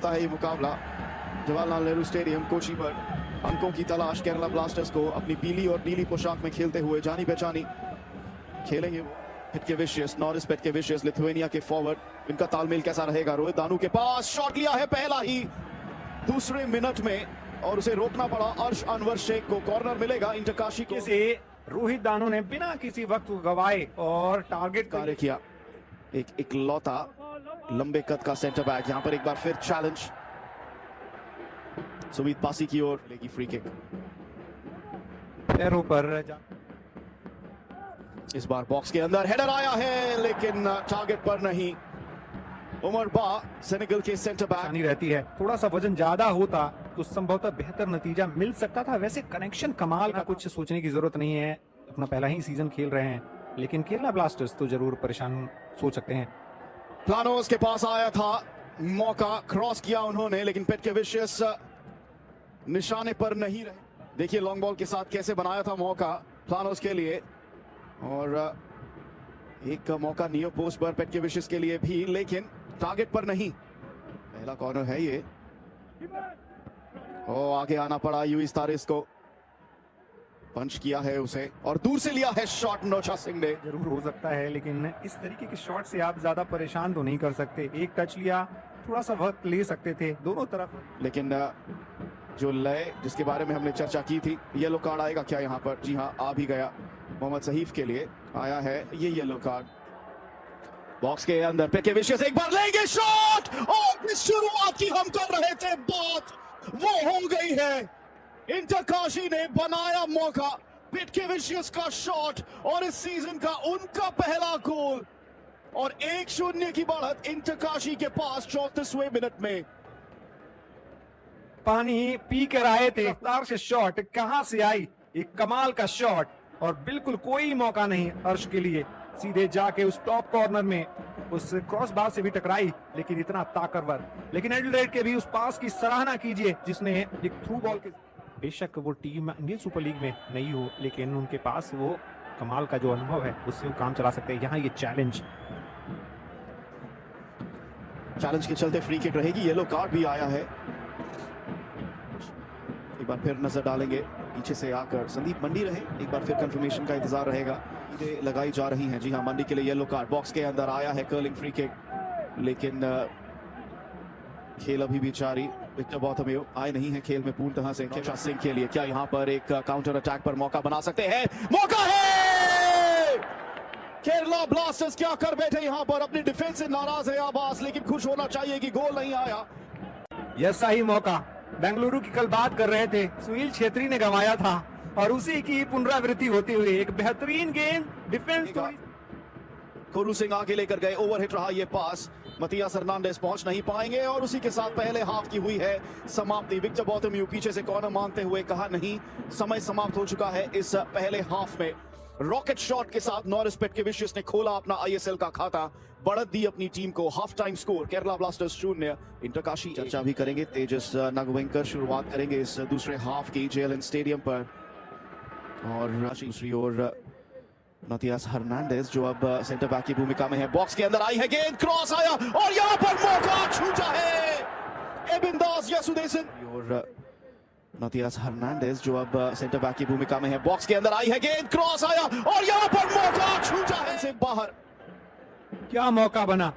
है ये मुकाबला जवाहरलाल नेहरू स्टेडियम कोची पर। अंकों की तलाश केरला ब्लास्टर्स को अपनी पीली और नीली पोशाक में खेलते हुए जानी पहचानी खेलेंगे वो। पेटकेविशियस, नॉरिस पेटकेविशियस, लिथुआनिया के फॉरवर्ड, इनका तालमेल कैसा रहेगा? रोहित दानू के पास शॉट लिया है पहला ही दूसरे मिनट में और उसे रोकना पड़ा। अर्श अनवर शेख को कॉर्नर मिलेगा इंटरकाशी को। से रोहित दानू ने बिना किसी वक्त गवाए और टारगेट कार्य किया। एक इकलौता लंबे कद का सेंटर बैक, यहां पर एक बार फिर चैलेंज सुमित पासी की ओर लेगी फ्री किक। पैरों पर इस बार बॉक्स के अंदर हेडर आया है लेकिन टारगेट पर नहीं। उमर बा सेनेगल के सेंटर बैक रहती है, थोड़ा सा वजन ज्यादा होता तो संभवतः बेहतर नतीजा मिल सकता था। वैसे कनेक्शन कमाल का, कुछ सोचने की जरूरत नहीं है, अपना पहला ही सीजन खेल रहे हैं, लेकिन केरला ब्लास्टर्स तो जरूर परेशान सोच सकते हैं। प्लानोस के पास आया था मौका, क्रॉस किया उन्होंने लेकिन पेटकेविशियस निशाने पर नहीं रहे। देखिए लॉन्ग बॉल के साथ कैसे बनाया था मौका प्लानोस के लिए और एक मौका नियो पोस्ट पर पेटकेविशियस के लिए भी लेकिन टारगेट पर नहीं। पहला कॉर्नर है ये। आगे आना पड़ा यूइस तारिस को, पंच किया है उसे और दूर से लिया है शॉट नौशा सिंह ने। जरूर हो सकता है लेकिन इस तरीके के शॉट से आप ज्यादा परेशान तो नहीं कर सकते। एक टच लिया, थोड़ा सा वक्त ले सकते थे दोनों तरफ, लेकिन जो लय जिसके बारे में हमने चर्चा की थी, येलो कार्ड आएगा क्या यहाँ पर? जी हाँ, आ भी गया। मोहम्मद सहीफ के लिए आया है ये येलो कार्ड। बॉक्स के अंदर पेटकेविशियस एक बार लेंगे शॉट और इस शुरुआत की हम कर रहे थे बात, वो हो गई है। इंटरकाशी ने बनाया मौका, पेटकेविशियस का शॉट और इस सीजन का उनका पहला गोल और 1-0 की बढ़त इंटरकाशी के पास 34वें मिनट में। पानी पी कर आए थे, रफ्तार से शॉट कहां से आई, एक कमाल का शॉट और बिल्कुल कोई मौका नहीं अर्श के लिए। सीधे जाके उस टॉप कॉर्नर में उस क्रॉस बार से भी टकराई लेकिन इतना ताकतवर। लेकिन एडिलेड के भी उस पास की सराहना कीजिए जिसने एक थ्रू बॉल के, बेशक वो टीम इंडियन सुपर लीग में नहीं हो लेकिन उनके पास वो कमाल का जो अनुभव है उससे वो काम चला सकते हैं। यहाँ ये चैलेंज के चलते फ्री किक रहेगी। येलो कार्ड भी आया है। एक बार फिर नजर डालेंगे पीछे से आकर संदीप मंडी रहे, एक बार फिर कंफर्मेशन का इंतजार रहेगा। लगाई जा रही हैं। जी हाँ, मंडी के लिए येलो कार्ड। बॉक्स के अंदर आया है कर्लिंग फ्री किक लेकिन खेल अभी भी जारी। विक्टर बॉथमेयो आए नहीं है खेल में पूर्णतः से। नौशाद सिंह के लिए क्या यहाँ पर एक काउंटर अटैक पर मौका बना सकते हैं? मौका है! केरला ब्लास्टर्स क्या कर बैठे यहाँ पर, अपनी डिफेंस से नाराज है आबास लेकिन खुश होना चाहिए कि गोल नहीं आया। यह सही मौका, बेंगलुरु की कल बात कर रहे थे, सुनील छेत्री ने गंवाया था और उसी की पुनरावृत्ति होती हुई एक बेहतरीन गेंद डिफेंस। कोरू सिंह आगे लेकर गए, ओवरहिट रहा ये पास, मतियास हर्नांडेज पहुंच नहीं पाएंगे और उसी के साथ पहले हाफ की हुई है समाप्ति। विक्टर बॉथमेयो पीछे से कॉर्नर मांगते हुए कहा नहीं, समय समाप्त हो चुका है इस पहले हाफ में। रॉकेट शॉट के साथ नॉरिस पेटकेविशियस ने खोला अपना आईएसएल का खाता, बढ़त दी अपनी टीम को। Half time score Kerala blasters 0 इंटरकाशी। चर्चा भी करेंगे, तेजस नगवेंकर शुरुआत करेंगे इस दूसरे हाफ की जेएलएन स्टेडियम पर और दूसरी ओर मतियास हर्नांडेज जो अब सेंटर बैक की भूमिका में है। बॉक्स के अंदर आई है गेंद, क्रॉस आया और यहां पर मौका छूटा है एबिंदास यसुदेसन और मतियास हर्नांडेज जो अब सेंटर बैक की भूमिका में है। बॉक्स के अंदर आई है गेंद, क्रॉस आया और यहां पर मौका छूटा है से बाहर। क्या मौका बना,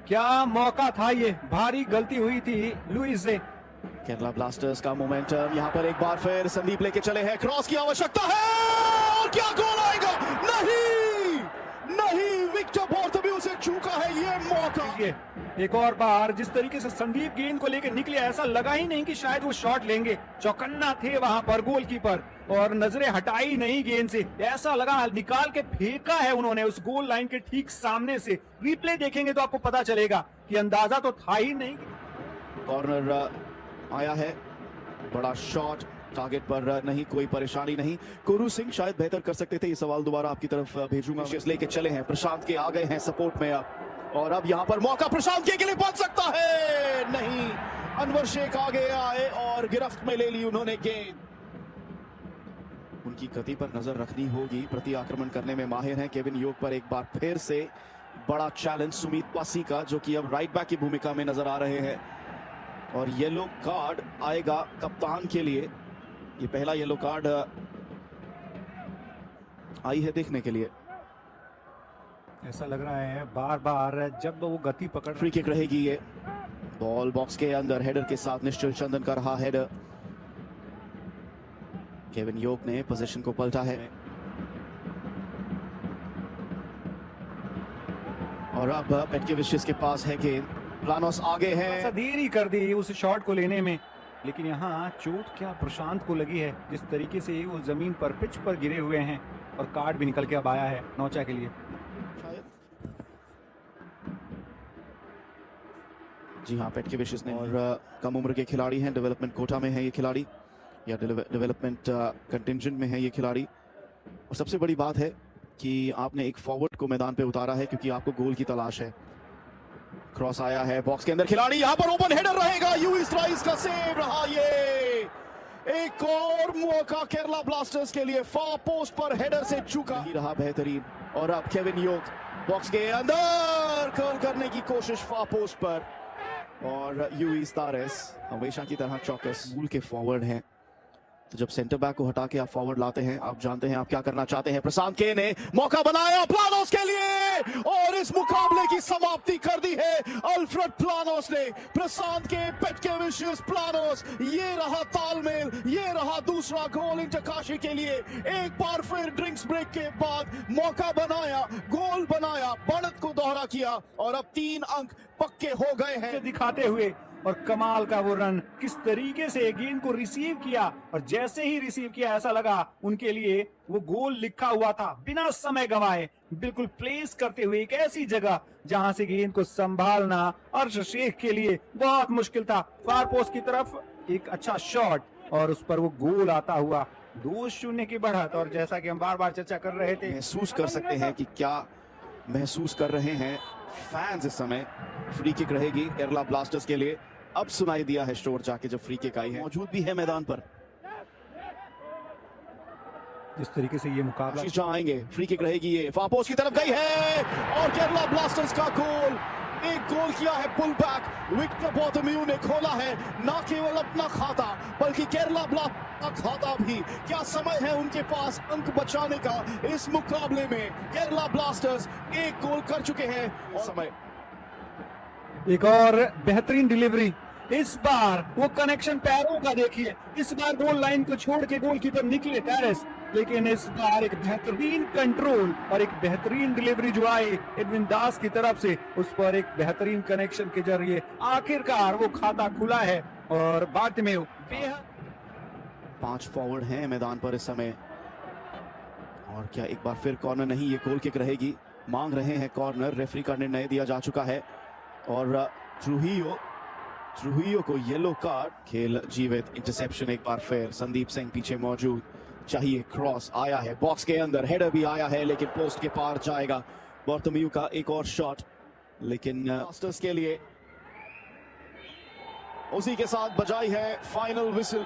क्या मौका था, ये भारी गलती हुई थी लुइस से। केरला ब्लास्टर्स का मोमेंटम यहाँ पर एक बार फिर संदीप लेके चले हैं, क्रॉस की आवश्यकता है और क्या गोल आएगा? नहीं, विक्टर बॉथमेयो से चूका है ये मौका। एक और बार जिस तरीके से संदीप गेंद को लेकर निकले, ऐसा लगा ही नहीं कि शायद वो शॉट लेंगे। चौकन्ना थे वहां पर गोलकीपर और नजरें हटाई नहीं गेंद से, ऐसा लगा निकाल के फेंका है उन्होंने उस गोल लाइन के ठीक सामने से। रिप्ले देखेंगे तो आपको पता चलेगा कि अंदाजा तो था ही नहीं। कॉर्नर आया है, बड़ा शॉट, टारगेट पर नहीं, कोई परेशानी नहीं। कोरू सिंह शायद बेहतर कर सकते थे, ये सवाल दोबारा आपकी तरफ भेजूंगा। लेके चले हैं, प्रशांत के आ गए हैं सपोर्ट में अब और अब यहाँ पर मौका प्रशांत के लिए बन सकता है, नहीं, अनवर शेख आगे आए और गिरफ्त में ले ली उन्होंने गेंद। उनकी गति पर नजर रखनी होगी, प्रति आक्रमण करने में माहिर हैं केविन योग पर। एक बार फिर से बड़ा चैलेंज सुमित पासी का, जो कि अब राइट बैक की भूमिका में नजर आ रहे हैं। और येलो कार्ड आएगा कप्तान के लिए। ये पहला येलो कार्ड आई है देखने के लिए। ऐसा लग रहा है बार बार जब वो गति पकड़ फ्री किक रहेगी ये। बॉल बॉक्स के अंदर हेडर के साथ निश्चल चंदन का रहा हेडर। केविन योक ने पोजीशन को पलटा है और अब पेटकेविचिस के पास है गेंद। प्लानोस आगे है। ऐसा देरी कर दी उस शॉट को लेने में, लेकिन यहाँ चोट क्या प्रशांत को लगी है। जिस तरीके से वो जमीन पर पिच पर गिरे हुए हैं और कार्ड भी निकल के अब आया है नौचा के लिए। जी हाँ, पेटकेविचिस ने और कम उम्र के खिलाड़ी हैं, डेवलपमेंट कोटा में है ये खिलाड़ी या डेवलपमेंट कंटिंजेंट में है ये खिलाड़ी। और सबसे बड़ी बात है कि आपने एक फॉरवर्ड को मैदान पे उतारा है क्योंकि आपको गोल की तलाश है। क्रॉस आया है बॉक्स के अंदर, खिलाड़ी यहां पर ओपन हेडर रहेगा। यूएस राइस का सेव रहा ये। एक और मौका केरला ब्लास्टर्स के लिए, फार पोस्ट पर हेडर से चूका ही रहा बेहतरीन। और अब केविन योक बॉक्स के अंदर कर्ल करने की कोशिश फार पोस्ट पर और यूएस तारेस हमेशा की तरह चौकस। मूल के फॉरवर्ड हैं, तो जब सेंटर बैक को हटा के आप फॉरवर्ड लाते हैं, आप जानते हैं आप क्या करना चाहते हैं। प्रशांत के ने मौका बनाया प्लानोस के लिए और इस मुकाबले की समाप्ति कर दी है अल्फ्रेड प्लानोस ने। प्रशांत के पेटकेविचिस प्लानोस, ये रहा तालमेल, ये रहा दूसरा गोल इंटरकाशी के लिए। एक बार फिर ड्रिंक्स ब्रेक के बाद मौका बनाया, गोल बनाया, बढ़त को दोहरा किया और अब 3 अंक पक्के हो गए हैं दिखाते हुए। और कमाल का वो रन, किस तरीके से गेंद को रिसीव किया और जैसे ही रिसीव किया ऐसा लगा उनके लिए वो गोल लिखा हुआ था। बिना समय गंवाए बिल्कुल प्लेस करते हुए एक ऐसी जगह जहां से गेंद को संभालना अर्श शेख के लिए बहुत मुश्किल था। फार पोस्ट की तरफ एक अच्छा शॉट और उस पर वो गोल आता हुआ। 2-0 की बढ़त। और जैसा कि हम बार बार चर्चा कर रहे थे, महसूस कर सकते हैं कि क्या महसूस कर रहे हैं फैंस इस समय। फ्री किक रहेगी केरला ब्लास्टर्स के लिए। अब सुनाई दिया है शोर जाके जब फ्री किक आई है। मौजूद भी है मैदान पर। जिस तरीके से ये मुकाबला आएंगे, फ्री किक रहेगी ये, फार पोस्ट की तरफ गई है और केरला ब्लास्टर्स का गोल। एक गोल किया है पुल बैक। विक्टर बॉथम्यू ने खोला है ना केवल अपना खाता बल्कि केरला ब्लास्टर्स का खाता भी। क्या समय है उनके पास अंक बचाने का इस मुकाबले में। केरला ब्लास्टर्स एक गोल कर चुके हैं। समय एक और बेहतरीन डिलीवरी। इस बार वो कनेक्शन पैरों का देखिए। इस बार गोल लाइन को छोड़ के गोलकीपर निकले टेरेस, लेकिन इस बार एक बेहतरीन कंट्रोल और एक बेहतरीन डिलीवरी जो आई एडविन दास की तरफ से, उस पर एक बेहतरीन कनेक्शन के जरिए आखिरकार वो खाता खुला है। और बार्टोमेउ बेहद 5 फॉरवर्ड हैं मैदान पर इस समय। और क्या एक बार फिर कॉर्नर नहीं, ये गोल किक रहेगी। मांग रहे हैं कॉर्नर, रेफरी का निर्णय दिया जा चुका है और ट्रूहियो को येलो कार्ड। खेल जीवित, इंटरसेप्शन एक बार फिर। संदीप सिंह पीछे मौजूद, चाहिए क्रॉस आया है बॉक्स के अंदर, हेडर भी आया है लेकिन पोस्ट के पार जाएगा। बार्टोमेउ का एक और शॉट, लेकिन ब्लास्टर्स के लिए उसी के साथ बजाई है फाइनल विसल।